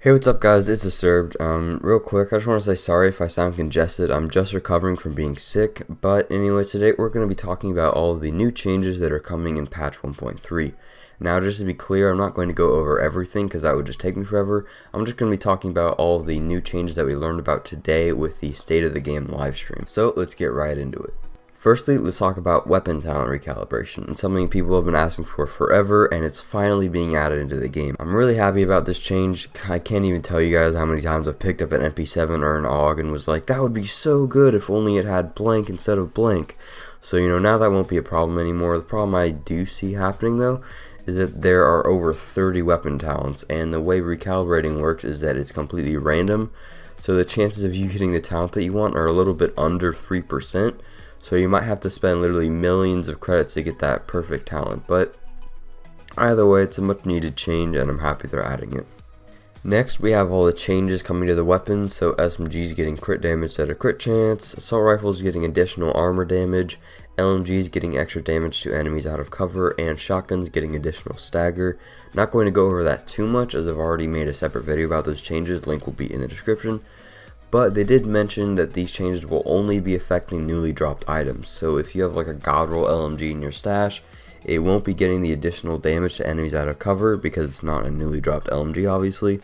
Hey, what's up guys, it's Disturbed. Real quick, I just want to say sorry if I sound congested. I'm just recovering from being sick, but anyways, today we're going to be talking about all of the new changes that are coming in patch 1.3. Now, just to be clear, I'm not going to go over everything because that would just take me forever. I'm just going to be talking about all of the new changes that we learned about today with the State of the Game live stream. So, let's get right into it. Firstly, let's talk about weapon talent recalibration. It's something people have been asking for forever, and it's finally being added into the game. I'm really happy about this change. I can't even tell you guys how many times I've picked up an MP7 or an AUG and was like, that would be so good if only it had blank instead of blank. So, now that won't be a problem anymore. The problem I do see happening, though, is that there are over 30 weapon talents, and the way recalibrating works is that it's completely random. So the chances of you getting the talent that you want are a little bit under 3%. So you might have to spend literally millions of credits to get that perfect talent, but either way, it's a much needed change and I'm happy they're adding it. Next, we have all the changes coming to the weapons. So SMGs getting crit damage at a crit chance, assault rifles getting additional armor damage, LMGs getting extra damage to enemies out of cover, and shotguns getting additional stagger. Not going to go over that too much as I've already made a separate video about those changes, link will be in the description. But they did mention that these changes will only be affecting newly dropped items. So if you have like a God Roll LMG in your stash, it won't be getting the additional damage to enemies out of cover because it's not a newly dropped LMG obviously.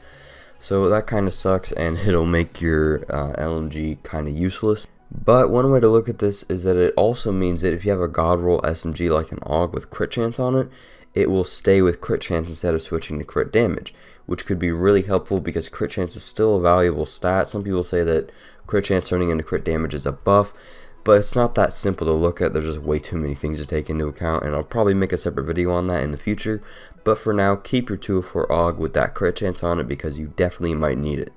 So that kind of sucks and it'll make your LMG kind of useless. But one way to look at this is that it also means that if you have a God Roll SMG like an AUG with crit chance on it, it will stay with crit chance instead of switching to crit damage, which could be really helpful because crit chance is still a valuable stat. Some people say that crit chance turning into crit damage is a buff, but it's not that simple to look at. There's just way too many things to take into account, and I'll probably make a separate video on that in the future. But for now, keep your 204 AUG with that crit chance on it because you definitely might need it.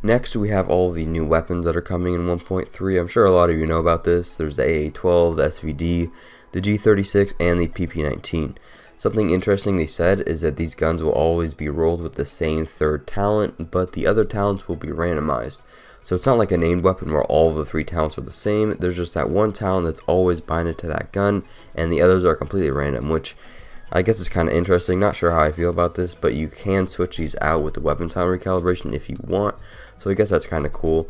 Next, we have all the new weapons that are coming in 1.3. I'm sure a lot of you know about this. There's the AA-12, the SVD, the G36, and the PP-19. Something interesting they said is that these guns will always be rolled with the same third talent, but the other talents will be randomized. So it's not like a named weapon where all of the 3 talents are the same. There's just that one talent that's always binded to that gun, and the others are completely random, which I guess is kind of interesting. Not sure how I feel about this, but you can switch these out with the weapon talent recalibration if you want, so I guess that's kind of cool.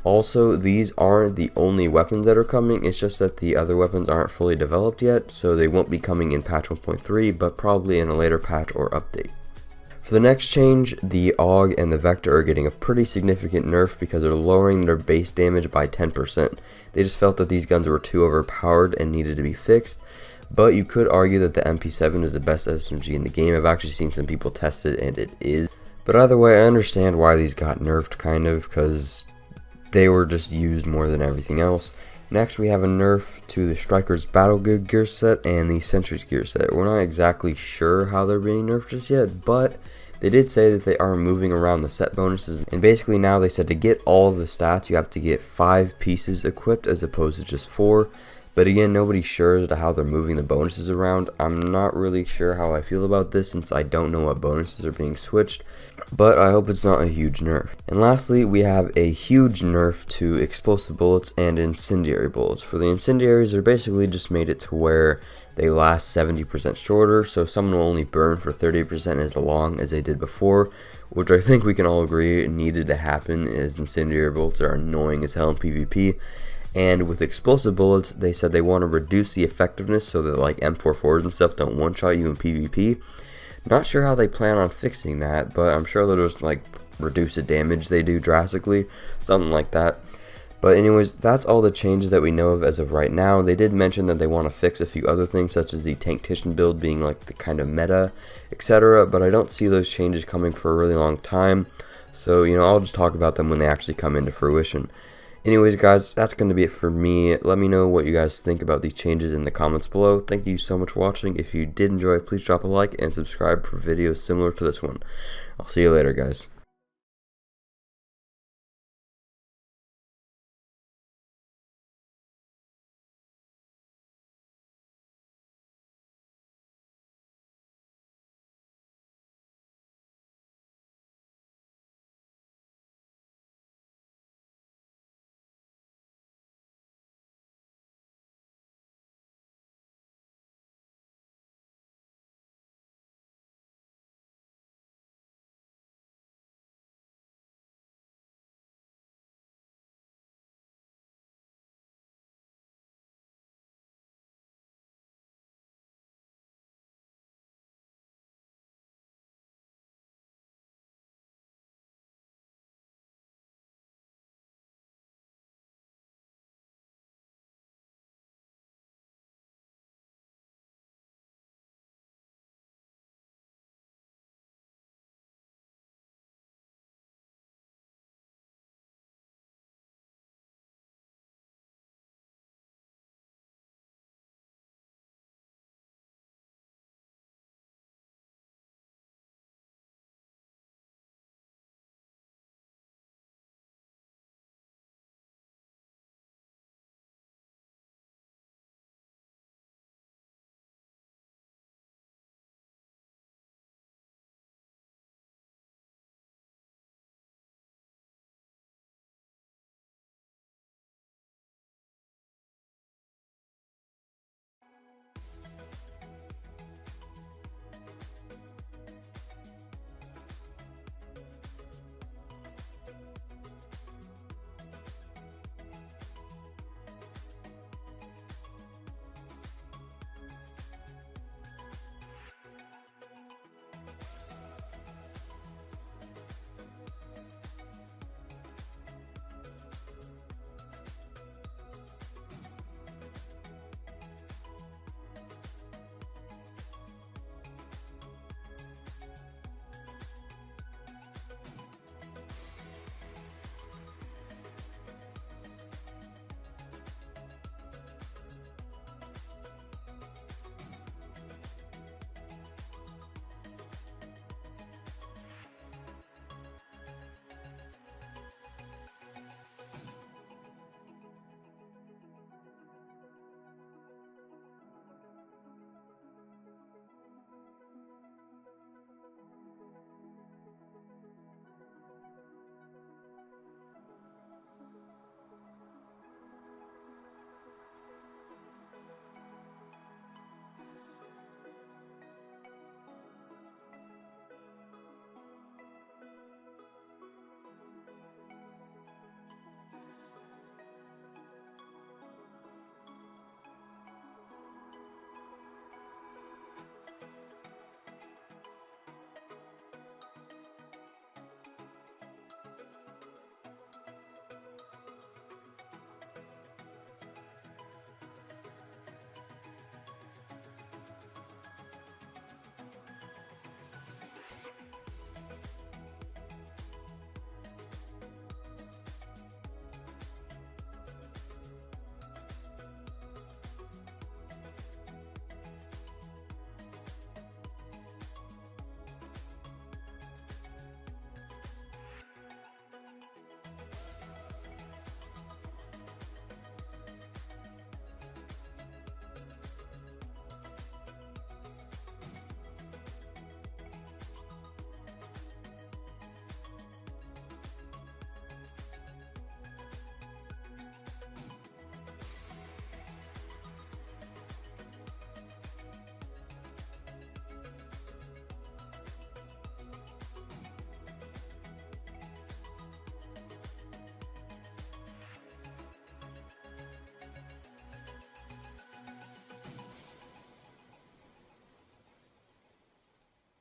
Also, these aren't the only weapons that are coming, it's just that the other weapons aren't fully developed yet, so they won't be coming in patch 1.3, but probably in a later patch or update. For the next change, the AUG and the Vector are getting a pretty significant nerf because they're lowering their base damage by 10%. They just felt that these guns were too overpowered and needed to be fixed, but you could argue that the MP7 is the best SMG in the game. I've actually seen some people test it and it is. But either way, I understand why these got nerfed kind of, because they were just used more than everything else. Next, we have a nerf to the Striker's Battle gear set and the Sentry's gear set. We're not exactly sure how they're being nerfed just yet, but they did say that they are moving around the set bonuses. And basically now they said to get all of the stats, you have to get 5 pieces equipped as opposed to just 4. But again, nobody's sure as to how they're moving the bonuses around. I'm not really sure how I feel about this since I don't know what bonuses are being switched, but I hope it's not a huge nerf. And lastly, we have a huge nerf to explosive bullets and incendiary bullets. For the incendiaries, they're basically just made it to where they last 70% shorter, so someone will only burn for 30% as long as they did before, which I think we can all agree needed to happen, as incendiary bullets are annoying as hell in PvP. And with explosive bullets, they said they want to reduce the effectiveness so that like M44s and stuff don't one-shot you in PvP. Not sure how they plan on fixing that, but I'm sure they'll just like reduce the damage they do drastically, something like that. But anyways, that's all the changes that we know of as of right now. They did mention that they want to fix a few other things, such as the Tanktician build being like the kind of meta, etc. But I don't see those changes coming for a really long time. So, I'll just talk about them when they actually come into fruition. Anyways guys, that's going to be it for me. Let me know what you guys think about these changes in the comments below. Thank you so much for watching. If you did enjoy, please drop a like and subscribe for videos similar to this one. I'll see you later guys.